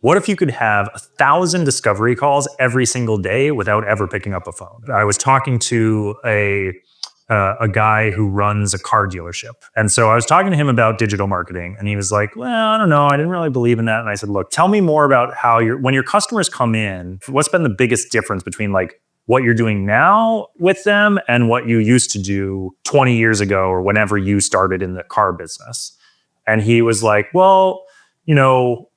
What if you could have 1,000 discovery calls every single day without ever picking up a phone? I was talking to a guy who runs a car dealership, and so I was talking to him about digital marketing, and he was like, "Well, I don't know, I didn't really believe in that." And I said, "Look, tell me more about how when your customers come in, what's been the biggest difference between like what you're doing now with them and what you used to do 20 years ago or whenever you started in the car business?" And he was like, "Well,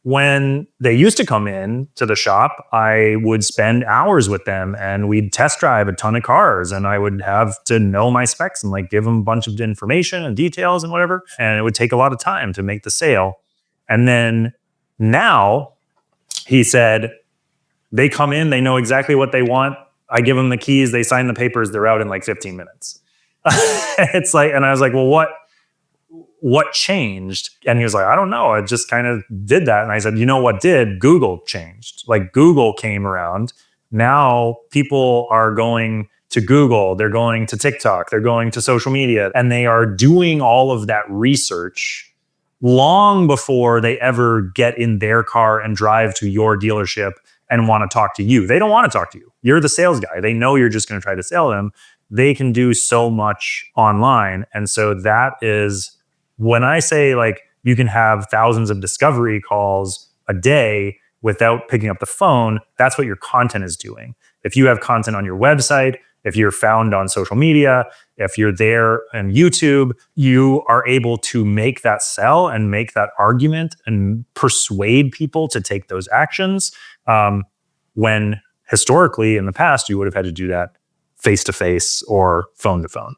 when they used to come in to the shop, I would spend hours with them and we'd test drive a ton of cars and I would have to know my specs and like give them a bunch of information and details and whatever. And it would take a lot of time to make the sale. And then now," he said, "they come in, they know exactly what they want. I give them the keys, they sign the papers, they're out in like 15 minutes." It's like, and I was like, "Well, what changed?" And he was like, "I don't know. I just kind of did that." And I said, "You know what did? Google changed. Like Google came around. Now people are going to Google, they're going to TikTok, they're going to social media, and they are doing all of that research long before they ever get in their car and drive to your dealership and want to talk to you. They don't want to talk to you. You're the sales guy. They know you're just going to try to sell them. They can do so much online." And so that is when I say like you can have thousands of discovery calls a day without picking up the phone, that's what your content is doing. If you have content on your website, if you're found on social media, if you're there on YouTube, you are able to make that sell and make that argument and persuade people to take those actions. When historically in the past, you would have had to do that face to face or phone to phone.